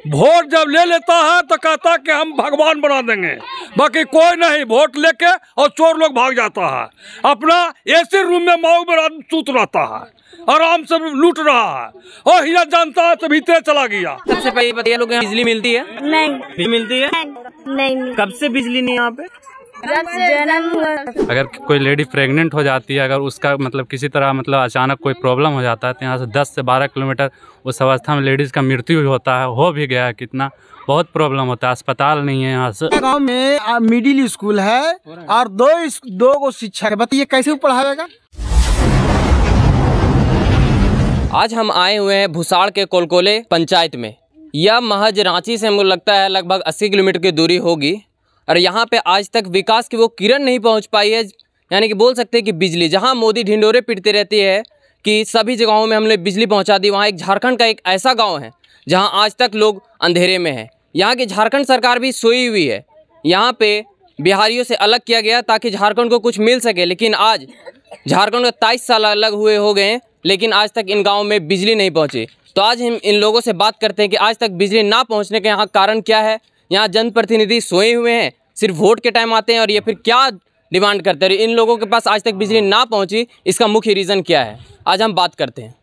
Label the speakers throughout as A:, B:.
A: Vote जब ले लेता है तो कहता है कि हम भगवान बना देंगे, बाकी कोई नहीं। वोट लेके और चोर लोग भाग जाता है, अपना एसी रूम में माऊ में सूत रहता है, आराम से लूट रहा है, और हीरा जानता है तो भीतर चला गया।
B: सबसे पहले बताइए, लोग यहाँ बिजली मिलती है?
C: नहीं
B: मिलती है।
C: नहीं।
B: कब से बिजली नहीं यहाँ पे?
D: अगर कोई लेडी प्रेग्नेंट हो जाती है, अगर उसका मतलब किसी तरह मतलब अचानक कोई प्रॉब्लम हो जाता है तो यहाँ से 10 से 12 किलोमीटर उस अवस्था में लेडीज़ का मृत्यु भी होता है, हो भी गया है। कितना बहुत प्रॉब्लम होता है, अस्पताल नहीं है यहाँ से।
E: गांव में मिडिल स्कूल है और दो गो शिक्षक है, बताइए कैसे पढ़ाएगा।
B: आज हम आए हुए हैं भुसाड़ के कोलकोले पंचायत में। यह महज रांची से हमको लगता है लगभग 80 किलोमीटर की दूरी होगी, और यहाँ पे आज तक विकास की वो किरण नहीं पहुँच पाई है। यानी कि बोल सकते हैं कि बिजली, जहाँ मोदी ढिंडोरे पीटते रहती है कि सभी जगहों में हमने बिजली पहुँचा दी, वहाँ एक झारखंड का एक ऐसा गाँव है जहाँ आज तक लोग अंधेरे में हैं। यहाँ की झारखंड सरकार भी सोई हुई है। यहाँ पे बिहारियों से अलग किया गया ताकि झारखंड को कुछ मिल सके, लेकिन आज झारखंड को 23 साल अलग हुए हो गए हैं, लेकिन आज तक इन गाँव में बिजली नहीं पहुँची। तो आज हम इन लोगों से बात करते हैं कि आज तक बिजली ना पहुँचने का यहाँ कारण क्या है। यहाँ जनप्रतिनिधि सोए हुए हैं, सिर्फ वोट के टाइम आते हैं, और ये फिर क्या डिमांड करते हैं। इन लोगों के पास आज तक बिजली ना पहुंची, इसका मुख्य रीज़न क्या है, आज हम बात करते हैं।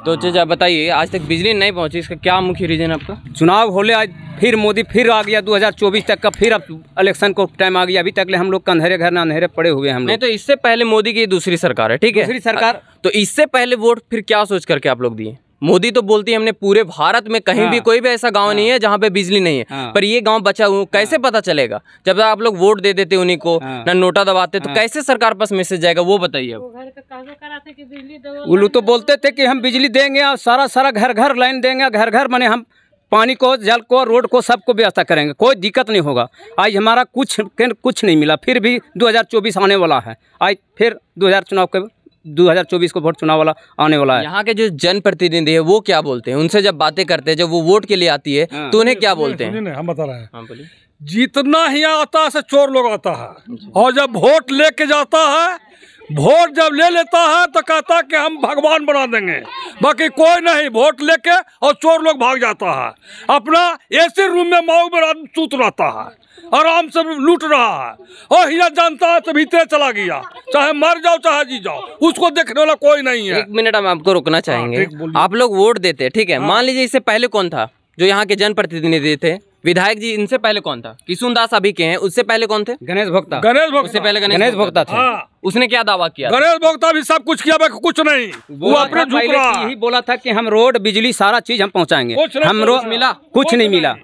B: तो चाचा बताइए, आज तक बिजली नहीं पहुंची, इसका क्या मुख्य रीज़न है आपका?
F: चुनाव होले आज फिर मोदी फिर आ गया, 2024 तक का फिर अब इलेक्शन को टाइम आ गया। अभी तक ले हम लोग का अंधेरे घर ना अंधेरे पड़े हुए हैं हम लोग।
B: नहीं तो इससे पहले मोदी की दूसरी सरकार है, ठीक है,
F: दूसरी सरकार।
B: तो इससे पहले वोट फिर क्या सोच करके आप लोग दिए? मोदी तो बोलती है हमने पूरे भारत में कहीं भी कोई भी ऐसा गांव नहीं है जहां पे बिजली नहीं है, पर ये गांव बचा हुआ कैसे पता चलेगा जब आप लोग वोट दे देते उन्हीं को, ना नोटा दबाते, तो कैसे सरकार पास मैसेज जाएगा वो बताइए।
F: वो लोग तो बोलते थे कि हम बिजली देंगे और सारा घर घर लाइन देंगे, घर घर बने हम पानी को, जल को, रोड को, सबको व्यवस्था करेंगे, कोई दिक्कत नहीं होगा। आज हमारा कुछ नहीं मिला, फिर भी 2024 आने वाला है। आज फिर 2024 को वोट चुनाव वाला आने वाला है।
B: यहाँ के जो जनप्रतिनिधि है वो क्या बोलते हैं? उनसे जब बातें करते हैं, जब वो वोट के लिए आती है तो उन्हें क्या बोलते हैं?
A: हम बता रहे हैं, जितना ही आता है चोर लोग आता है, और जब वोट लेके जाता है, वोट जब ले लेता है तो कहता है कि हम भगवान बना देंगे, बाकी कोई नहीं। वोट लेके और चोर लोग भाग जाता है, अपना एसी रूम में माऊ में सूत रहता है, आराम से लूट रहा है, और हीरा जानता है तो भीतर चला गया, चाहे मर जाओ चाहे जी जाओ, उसको देखने वाला कोई नहीं है।
B: 1 मिनट हम आपको रोकना चाहेंगे। आप लोग वोट देते हैं, ठीक है, मान लीजिए इससे पहले कौन था जो यहाँ के जनप्रतिनिधि थे? विधायक जी, इनसे पहले कौन था? किशुन दास अभी के हैं, उससे पहले कौन थे?
F: गणेश भोक्ता।
B: उससे पहले
F: गणेश भोक्ता थे।
B: उसने क्या दावा किया?
A: गणेश भोक्ता भी सब कुछ किया, कुछ नहीं। वो अपने झुक रहा है।
F: यही बोला था कि हम रोड, बिजली, सारा चीज हम पहुँचाएंगे।
A: हम
B: मिला?
F: कुछ नहीं मिला।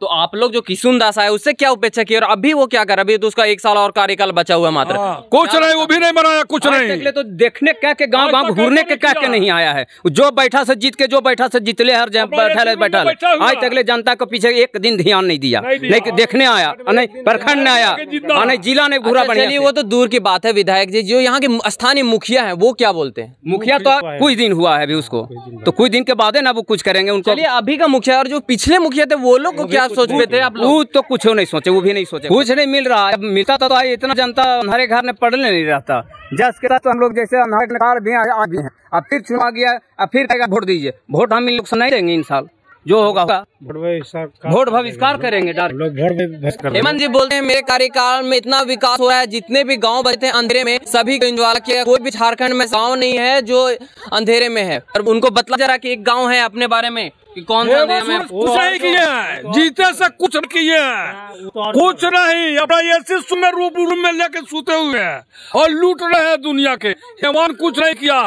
B: तो आप लोग जो किशुन दास आए उससे क्या उपेक्षा की, और अभी वो क्या कर? अभी तो उसका 1 साल और कार्यकाल बचा हुआ मात्र।
A: कुछ नहीं, वो भी नहीं बनाया, कुछ नहीं।
F: तो देखने क्या के गांव घूरने के क्या के नहीं आया है। जो बैठा से जीत के, जो बैठा से जीतले, हर बैठा आज तक ले जनता को पीछे एक दिन ध्यान नहीं दिया, नहीं देखने आया, नहीं प्रखंड ने आया, नहीं जिला ने घूरा।
B: चलिए वो तो दूर की बात है। विधायक जी, जो यहाँ के स्थानीय मुखिया है वो क्या बोलते हैं?
F: मुखिया तो कुछ दिन हुआ है अभी उसको, तो कुछ दिन के बाद है ना वो कुछ करेंगे उनको।
B: चलिए अभी का मुखिया और जो पिछले मुखिया थे वो लोग को क्या सोच रहे थे आप लोग?
F: वो तो कुछ नहीं सोचे, वो भी नहीं सोचे, कुछ नहीं मिल रहा है। अब मिलता तो इतना जनता हमारे घर में पढ़ने नहीं रहता। जस के साथ तो हम लोग जैसे भी हैं, अब फिर चुना गया, अब फिर वोट दीजिए। वोट हम इन लोग से नहीं देंगे, इन साल जो होगा वोट बहिष्कार करेंगे।
B: हेमंत जी बोलते हैं मेरे कार्यकाल में इतना विकास हुआ है, जितने भी गांव बचते हैं अंधेरे में सभी को उजाला किया। कोई भी झारखंड में गांव नहीं है जो अंधेरे में है। और उनको बतला जा रहा कि एक गांव है अपने बारे में कि कौन सा अंधेरे में।
A: कुछ नहीं किए हैं, जीते से कुछ किए हैं, कुछ नहीं। अपना एसी में रूम में लेके सूते हुए हैं और लूट रहे हैं दुनिया के। हेमंत कुछ नहीं किया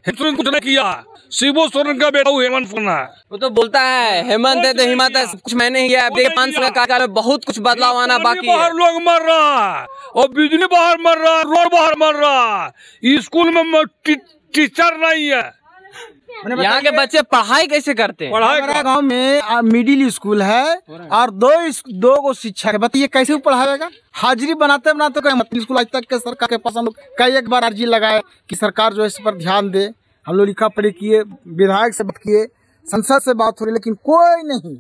A: है, कुछ नहीं किया। शिबू सोरेन का बेटा हेमंत सोरेन है।
B: वो तो बोलता है हेमंत है तो हिम्मत है, कुछ मैंने ही किया। 5 साल का कार्यकाल में बहुत कुछ बदलाव आना बाकी है।
A: बाहर लोग मर रहा है, और बिजली बाहर मर रहा है, रोड बाहर मर रहा है, स्कूल में टीचर नहीं है।
B: यहाँ के बच्चे पढ़ाई कैसे करते हैं?
E: हमारे गांव में मिडिल स्कूल है और दो गो शिक्षक है, बताइए कैसे पढ़ाएगा। हाजिरी बनाते बनाते स्कूल आज तक के सरकार के पास हम लोग कई एक बार अर्जी लगाए कि सरकार जो है इस पर ध्यान दे। हम लोग लिखा पढ़ी किए, विधायक से बात किए, संसद से बात हो रही, लेकिन कोई नहीं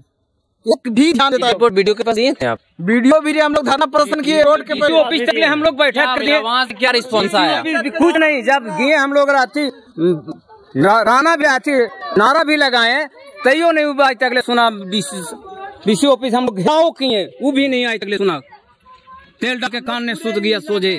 E: एक भी ध्यान देता है।
B: वीडियो के पास हैं आप?
E: वीडियो भी हम लोग धरना प्रदर्शन किए, रोड के
F: ऑफिस तक हम लोग बैठक कर दिए,
B: वहाँ से क्या रिस्पॉन्स आया?
F: कुछ नहीं। जब गए हम लोग रांची राना भी आती नारा भी लगाए तैयो नहीं हुआ आज तक सुना। डीसी ऑफिस हम लोग घेराव किए वो भी नहीं आज तक सुना। तेल डाल के कान ने सूझ गया सोझे।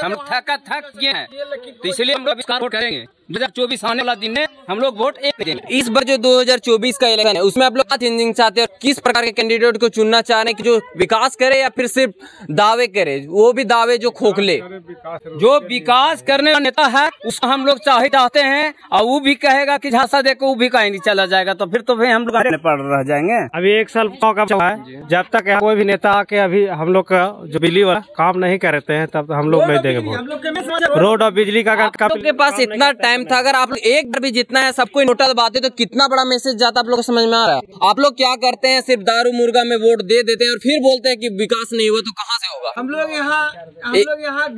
F: हम थक गए हैं तो इसलिए हम लोग वोट करेंगे। 2024 आने वाला दिन है, हम लोग वोट एक देंगे।
B: इस बार जो 2024 का इलेक्शन है उसमें आप लोग क्या चेंजिंग चाहते हैं और किस प्रकार के कैंडिडेट को चुनना चाह रहे हैं कि जो विकास करे या फिर सिर्फ दावे करे, वो भी दावे जो खोखले?
F: जो विकास करने वाला नेता है उसको हम लोग चाहते हैं और वो भी कहेगा कि झांसा देकर वो भी कहीं नहीं चला जाएगा तो फिर हम लोग पड़ रह जाएंगे।
C: अभी 1 साल का है, जब तक यहाँ कोई भी नेता आके अभी हम लोग का जो बिजली वाला काम नहीं करते हैं तब हम लोग नहीं देंगे वोट। रोड और बिजली का
B: आप लोग के पास इतना टाइम था, अगर आप लोग एक बार भी जितना है सबको नोटा दबाते तो कितना बड़ा मैसेज जाता आप लोग को समझ में आ रहा है? आप लोग क्या करते हैं, सिर्फ दारू मुर्गा में वोट दे देते हैं और फिर बोलते हैं कि विकास नहीं हुआ, तो कहाँ से होगा?
E: हम लोग यहाँ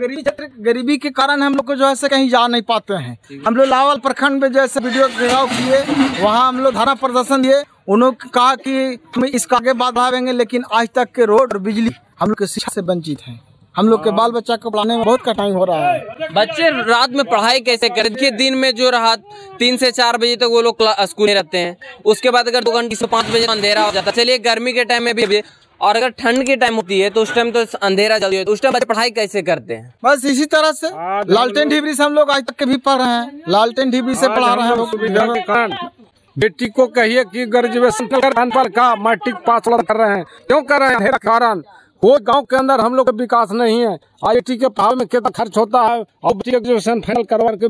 E: गरीबी के कारण हम लोग को जो है कहीं जा नहीं पाते हैं। हम लोग लावल प्रखंड में जैसे वीडियो घेराव किए, वहाँ हम लोग धरना प्रदर्शन दिए। उन्होंने कहा कि हम इसका आगे बात बढ़ाएंगे, लेकिन आज तक के रोड और बिजली हम लोग के शिक्षा से वंचित हैं। हम लोग के बाल बच्चा को पढ़ाने में बहुत कठिनाई हो रहा है।
B: बच्चे रात में पढ़ाई कैसे करें? देखिए दिन में जो रात 3 से 4 बजे तक वो लोग स्कूल में रहते हैं, उसके बाद अगर 2 घंटे से 5 बजे अंधेरा हो जाता है। चलिए गर्मी के टाइम में भी, और अगर ठंड के टाइम होती है तो उस टाइम तो अंधेरा जल्दी होता है, उस टाइम बच्चे पढ़ाई कैसे करते हैं?
E: बस इसी तरह से लालटेन ढिबरी से हम लोग आज तक के भी पढ़ रहे हैं, लालटेन ढिबरी से पढ़ा रहे हैं।
A: बेटी को कहिए कि ग्रेजुएशन पर का मैट्रिक पास कर रहे हैं, क्यों कर रहे हैं? कारण वो गांव के अंदर हम लोग का विकास नहीं है। IIT के पढ़ाई में कितना खर्च होता है और ग्रेजुएशन फाइनल करवा के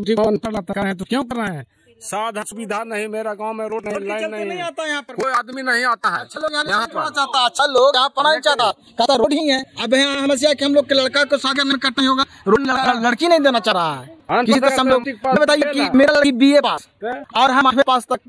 A: तो क्यों कर रहे हैं? साधन सुविधा नहीं, मेरा गांव में रोड नहीं, लाइन नहीं आता, यहाँ पर कोई आदमी नहीं आता है। अच्छा लोग यहाँ चाहता, अच्छा लोग यहाँ पढ़ना नहीं चाहता, कहता रोड ही है। अब यहाँ समस्या कि हम लोग के लड़का को सागर में कट नहीं होगा, रोड लड़की नहीं देना चाह रहा है। किसी तरह हम लोग बताइए कि मेरा लड़की BA पास और हम 8वीं पास तक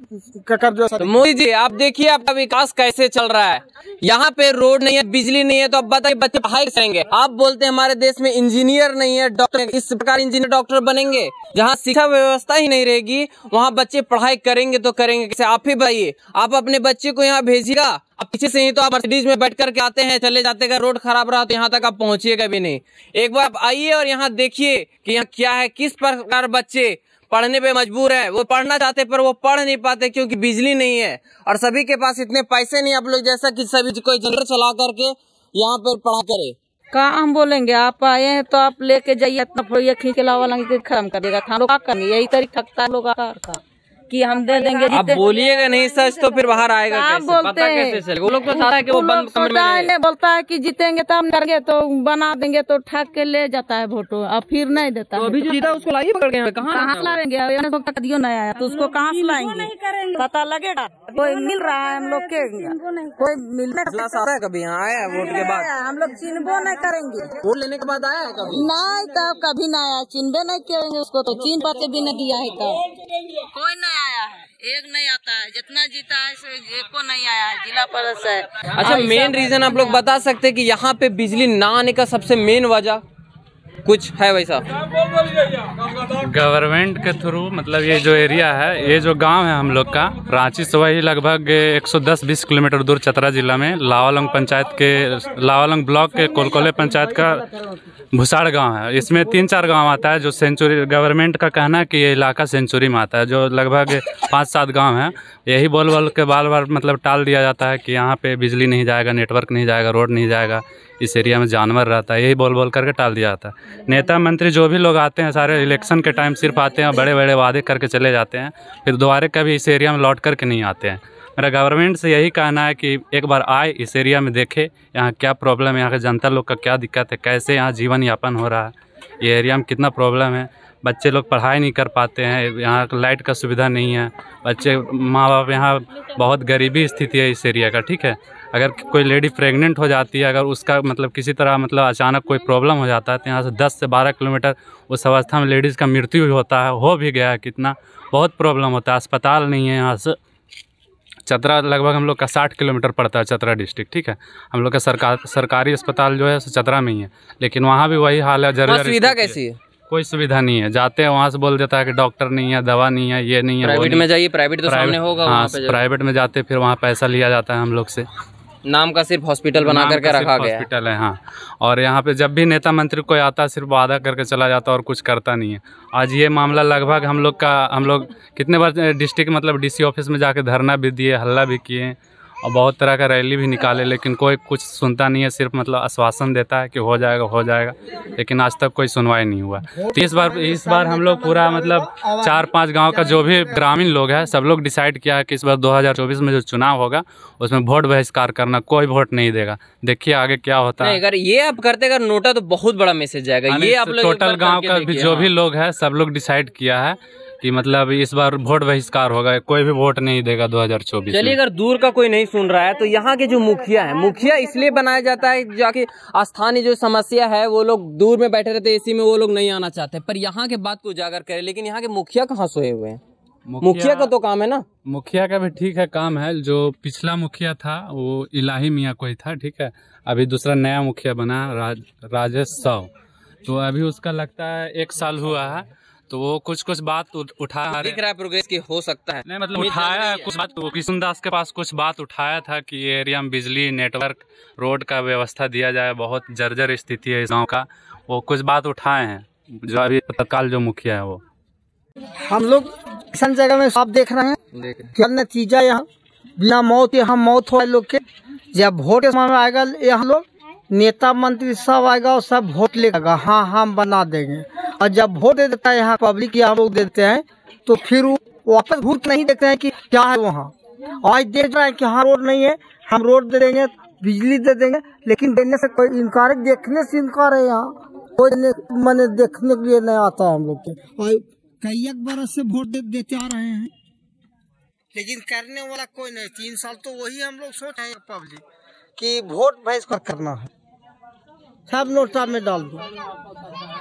A: कर जो।
B: मोदी जी आप देखिए आपका विकास कैसे चल रहा है। यहाँ पे रोड नहीं है, बिजली नहीं है, तो अब बताइए बच्चे पढ़ाई करेंगे? आप बोलते हैं हमारे देश में इंजीनियर नहीं है, डॉक्टर, इस प्रकार इंजीनियर डॉक्टर बनेंगे? जहाँ शिक्षा व्यवस्था ही नहीं रहेगी वहाँ बच्चे पढ़ाई करेंगे तो करेंगे कैसे? आप ही बताइए। आप अपने बच्चे को यहाँ भेजिएगा, अब पीछे से ही तो आप मर्सिडीज में बैठ करके आते हैं, चले जाते हैं, रोड खराब रहा तो यहाँ तक आप पहुंचिएगा भी नहीं। एक बार आप आइए और यहाँ देखिए कि यहाँ क्या है, किस प्रकार बच्चे पढ़ने पे मजबूर है। वो पढ़ना चाहते पर वो पढ़ नहीं पाते क्योंकि बिजली नहीं है और सभी के पास इतने पैसे नहीं आप लोग जैसा कि सभी कोई जनरेटर चला करके यहाँ पर पढ़ा करे।
G: कहाँ हम बोलेंगे? आप आए हैं तो आप लेके जाइए, इतना खींच के लावा लंगे खत्म कर देगा। हम लोग क्या करेंगे? यही तरीका ठगता है लोग का कि हम दे देंगे।
B: आप बोलिएगा नहीं सच तो फिर बाहर आएगा कैसे? पता कैसे चलेगा? वो लोग तो चाहता है कि वो बंद
G: बोलता है कि जीतेंगे तो हम करेंगे, तो बना देंगे, तो ठग के ले जाता है वोटो और फिर नहीं देता।
B: तो अभी जो जीता उसको लाइए पकड़ के,
G: कहाँ लाएंगे? दियो नहीं आया तो उसको कहाँ से लाएंगे? पता लगेगा। कोई मिल रहा है हम लोग के, कोई मिलने
B: है कभी यहाँ आया है वोट के बाद?
G: हम लोग चिन्हबो नहीं करेंगे।
B: वोट लेने के बाद आया है कभी?
G: नहीं, तब कभी नहीं आया, चिन्हबे नहीं करेंगे उसको, तो चिन्ह पाते भी नहीं दिया है। तब कोई नहीं आया है, एक नहीं आता है, जितना जीता है एक को नहीं आया है, जिला परिषद है।
B: अच्छा मेन रीजन आप लोग बता सकते हैं कि यहाँ पे बिजली ना आने का सबसे मेन वजह कुछ है वैसा?
D: गवर्नमेंट के थ्रू, मतलब ये जो एरिया है, ये जो गांव है हम लोग का, रांची से वही लगभग 110-20 किलोमीटर दूर चतरा जिला में लावालंग पंचायत के, लावालंग ब्लॉक के कोलकोले पंचायत का भुसाड़ गांव है। इसमें 3-4 गांव आता है जो सेंचुरी, गवर्नमेंट का कहना है कि ये इलाका सेंचुरी में आता है, जो लगभग 5-7 गांव है। यही बोल बोल के बार बार मतलब टाल दिया जाता है कि यहाँ पे बिजली नहीं जाएगा, नेटवर्क नहीं जाएगा, रोड नहीं जाएगा, इस एरिया में जानवर रहता है, यही बोल बोल करके टाल दिया जाता है। नेता मंत्री जो भी लोग आते हैं सारे इलेक्शन के टाइम सिर्फ आते हैं, बड़े बड़े वादे करके चले जाते हैं, फिर दोबारा कभी इस एरिया में लौट करके नहीं आते हैं। मेरा गवर्नमेंट से यही कहना है कि एक बार आए, इस एरिया में देखे यहाँ क्या प्रॉब्लम है, यहाँ के जनता लोग का क्या दिक्कत है, कैसे यहाँ जीवन यापन हो रहा है, ये एरिया में कितना प्रॉब्लम है। बच्चे लोग पढ़ाई नहीं कर पाते हैं, यहाँ लाइट का सुविधा नहीं है, बच्चे माँ बाप, यहाँ बहुत गरीबी स्थिति है इस एरिया का, ठीक है। अगर कोई लेडी प्रेग्नेंट हो जाती है, अगर उसका मतलब किसी तरह मतलब अचानक कोई प्रॉब्लम हो जाता है तो यहाँ से 10 से 12 किलोमीटर उस अवस्था में लेडीज़ का मृत्यु भी होता है, हो भी गया है कितना, बहुत प्रॉब्लम होता है। अस्पताल नहीं है यहाँ से, चतरा लगभग हम लोग का 60 किलोमीटर पड़ता है, चतरा डिस्ट्रिक्ट, ठीक है। हम लोग का सरकारी अस्पताल जो है चतरा में ही है, लेकिन वहाँ भी वही हाल है। जरूर
B: सुविधा कैसी है?
D: कोई सुविधा नहीं है, जाते हैं वहाँ से बोल देता है कि डॉक्टर नहीं है, दवा नहीं है, ये नहीं है।
B: प्राइवेट में जाइए, प्राइवेट तो सामने होगा।
D: हाँ, प्राइवेट में जाते फिर वहाँ पैसा लिया जाता है हम लोग से।
B: नाम का सिर्फ हॉस्पिटल बना करके रखा गया है।
D: हॉस्पिटल है, हाँ। और यहाँ पे जब भी नेता मंत्री कोई आता है सिर्फ वादा करके चला जाता है और कुछ करता नहीं है। आज ये मामला लगभग हम लोग कितने बार डिस्ट्रिक्ट मतलब डीसी ऑफिस में जाके धरना भी दिए, हल्ला भी किए और बहुत तरह का रैली भी निकाले, लेकिन कोई कुछ सुनता नहीं है। सिर्फ मतलब आश्वासन देता है कि हो जाएगा, लेकिन आज तक कोई सुनवाई नहीं हुआ। तो इस बार हम लोग पूरा मतलब 4-5 गांव का जो भी ग्रामीण लोग हैं सब लोग डिसाइड किया है कि इस बार 2024 में जो चुनाव होगा उसमें वोट बहिष्कार करना, कोई वोट नहीं देगा। देखिए आगे क्या होता है।
B: अगर ये आप करते अगर नोटा तो बहुत बड़ा मैसेज जाएगा। ये आप लोग
D: टोटल गाँव का जो भी लोग है सब लोग डिसाइड किया है कि मतलब इस बार वोट बहिष्कार होगा, कोई भी वोट नहीं देगा 2024।
B: चलिए अगर दूर का कोई नहीं सुन रहा है तो यहाँ के जो मुखिया है, मुखिया इसलिए बनाया जाता है जाके स्थानीय जो समस्या है वो लोग दूर में बैठे रहते, एसी में वो लोग नहीं आना चाहते, पर यहाँ के बात को उजागर करे। लेकिन यहाँ के मुखिया कहाँ सोए हुए हैं? मुखिया का तो काम है ना।
D: मुखिया का भी ठीक है काम है। जो पिछला मुखिया था वो इलाही मियाँ कोई था, ठीक है। अभी दूसरा नया मुखिया बना राजेश साव, तो अभी उसका लगता है 1 साल हुआ है। तो वो कुछ बात उठाया
B: दिख रहा है प्रोग्रेस की हो सकता है।
D: नहीं मतलब उठाया कुछ बात, किशन दास के पास कुछ बात उठाया था कि ये एरिया में बिजली, नेटवर्क, रोड का व्यवस्था दिया जाए, बहुत जर्जर स्थिति है इस गाँव का। वो कुछ बात उठाए हैं जो अभी तत्काल जो मुखिया है वो।
E: हम लोग किसान जगह में सब देख रहे हैं क्या नतीजा। यहाँ बिना मौत यहाँ मौत हो लोग के। जब वोट के समय आएगा यहाँ लोग नेता मंत्री सब आएगा और सब वोट लेगा, हाँ हम बना देंगे। और जब वोट दे देता है यहाँ पब्लिक या हम लोग देते हैं तो फिर वापस घूर नहीं देखते हैं कि क्या है वहाँ। आज देख रहे हैं कि हाँ रोड नहीं है, हम रोड दे देंगे, बिजली दे देंगे, लेकिन देने से कोई इनकार है, देखने से इनकार है। यहाँ कोई मैंने देखने के लिए नहीं आता है हम लोग के। और कई एक बरस से वोट देते आ रहे हैं, लेकिन करने वाला कोई नहीं। 3 साल तो वही हम लोग सोच रहे हैं पब्लिक कि वोट बहिष्कार करना है, सब नोटा में डाल दो।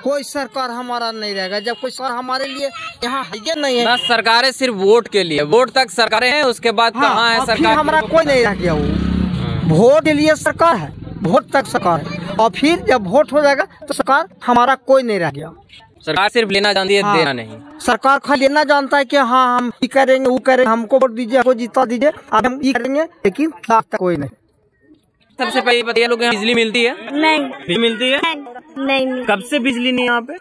E: कोई सरकार हमारा नहीं रहेगा जब कोई सरकार हमारे लिए यहाँ है नहीं है।
B: बस सरकारें सिर्फ वोट के लिए, वोट तक सरकारें हैं, उसके बाद कहाँ है सरकार?
E: हमारा कोई नहीं रह गया। वो वोट के लिए सरकार है, वोट तक सरकार है, और फिर जब वोट हो जाएगा तो सरकार हमारा कोई नहीं रह गया।
B: सरकार सिर्फ लेना जानती है, देना नहीं।
E: सरकार खाली लेना जानता है कि हाँ हम ये करेंगे वो करेंगे, हमको वोट दीजिए, हमको जीता दीजिए, अब हम ये करेंगे, लेकिन कोई नहीं।
B: सबसे पहले बताइए लोग यहाँ बिजली मिलती है?
H: नहीं
B: मिलती है।
H: नहीं।
B: कब से बिजली नहीं यहाँ पे?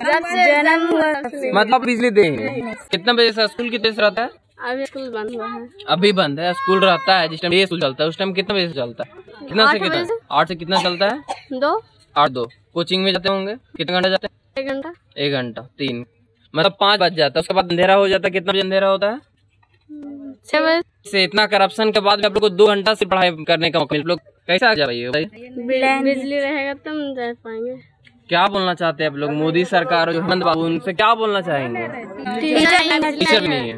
H: जब से जन्म हुआ।
B: मतलब बिजली देंगे कितना बजे से? स्कूल कितने से रहता है?
H: अभी स्कूल बंद हुआ है।
B: अभी बंद है। स्कूल रहता है जिस टाइम ये स्कूल चलता है उस टाइम कितना बजे से चलता है? कितना से कितना? 8 से कितना चलता है?
H: 2।
B: 8-2। कोचिंग में जाते होंगे? कितने घंटा जाते हैं?
H: 1 घंटा।
B: 1 घंटा 3 मतलब 5 बज जाता है। उसके बाद अंधेरा हो जाता है। कितना बजे अंधेरा होता है?
H: 6 बजे
B: से। इतना करप्शन के बाद आप लोग को 2 घंटा से पढ़ाई करने का मौका, लोग कैसे आ जाइए?
H: बिजली रहेगा तब हम जा पाएंगे।
B: क्या बोलना चाहते हैं आप लोग? मोदी सरकार और हेमंत बाबू उनसे क्या बोलना चाहेंगे? टीचर भी नहीं है,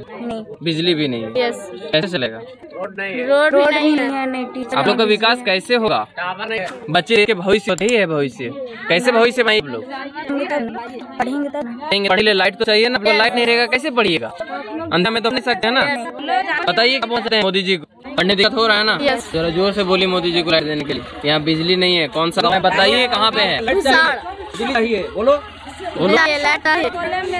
B: बिजली भी नहीं है, कैसे चलेगा?
H: रोड नहीं है, टीचर।
B: आप लोग का विकास कैसे होगा? बच्चे के भविष्य होते ही है, भविष्य कैसे भविष्य में आप लोग पढ़ेंगे? पढ़े लाइट तो चाहिए ना, लाइट नहीं रहेगा कैसे पढ़िएगा? अंदर में तो नहीं सकते है ना। बताइए क्या बोलते हैं मोदी जी को? पढ़ने दिक्कत हो रहा है ना? जरा जोर से बोलिए मोदी जी को लाइट देने के लिए। यहाँ बिजली नहीं है। कौन सा गाँव है बताइए, कहाँ पे है? बोलो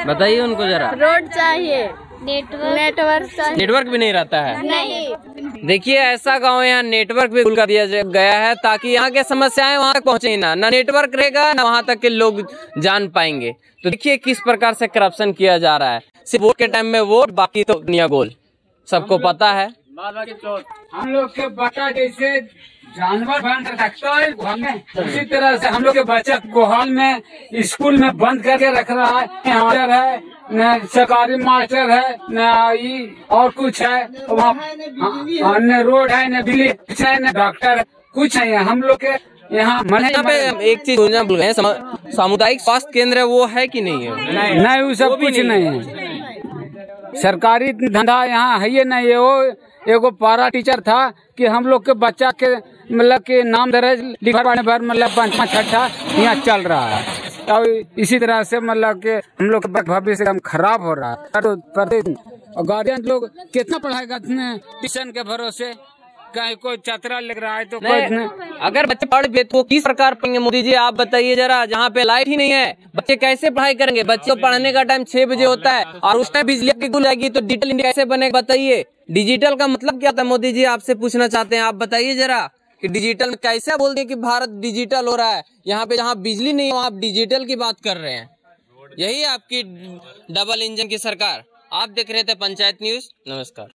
B: बताइए उनको जरा।
H: रोड चाहिए, नेटवर्क चाहिए।
B: नेटवर्क भी नहीं रहता है।
H: नहीं।
B: देखिए ऐसा गांव यहाँ नेटवर्क भी खुल कर दिया गया है ताकि यहाँ के समस्याएं वहाँ तक पहुँचे ना नेटवर्क रहेगा ना वहाँ तक के लोग जान पाएंगे। तो देखिए किस प्रकार से करप्शन किया जा रहा है। सिर्फ वोट के टाइम में वोट, बाकी तो दुनिया गोल, सबको पता है।
I: हम लोग के बच्चा जैसे जानवर बंद रखता है घर में, उसी तरह से हम लोग के बच्चा गोहाल में स्कूल में बंद करके रख रहा है। मास्टर है न सरकारी मास्टर है न और कुछ है वहाँ, न रोड है न बिजली है न डॉक्टर है, कुछ है। हम लोग के यहाँ
B: पे एक चीज भूल गए, सामुदायिक स्वास्थ्य केंद्र वो है कि नहीं है?
I: नहीं वो सब कुछ नहीं है। सरकारी धंधा यहाँ है ये नहीं है। वो एगो पारा टीचर था कि हम लोग के बच्चा के मतलब के नाम दर्ज लिखा भर मतलब 5-6 यहाँ चल रहा है। और इसी तरह से मतलब के हम लोग का भविष्य एकदम खराब हो रहा है। तो गार्जियन लोग कितना पढ़ाएगा ट्यूशन के भरोसे? कहीं कोई चतरा लग रहा है तो कोई
B: अगर बच्चे पढ़ भी तो किस प्रकार पढ़ेंगे? मोदी जी आप बताइए जरा, जहाँ पे लाइट ही नहीं है बच्चे कैसे पढ़ाई करेंगे? बच्चों को पढ़ने का टाइम 6 बजे होता है और उस टाइम बिजली की गुल आएगी तो डिजिटल इंडिया कैसे बनेगा बताइए? डिजिटल का मतलब क्या था? मोदी जी आपसे पूछना चाहते हैं, आप बताइए जरा। कि डिजिटल में कैसे बोलते हैं कि भारत डिजिटल हो रहा है, यहाँ पे जहाँ बिजली नहीं है वहाँ आप डिजिटल की बात कर रहे हैं। यही आपकी डबल इंजन की सरकार। आप देख रहे थे पंचायत न्यूज। नमस्कार।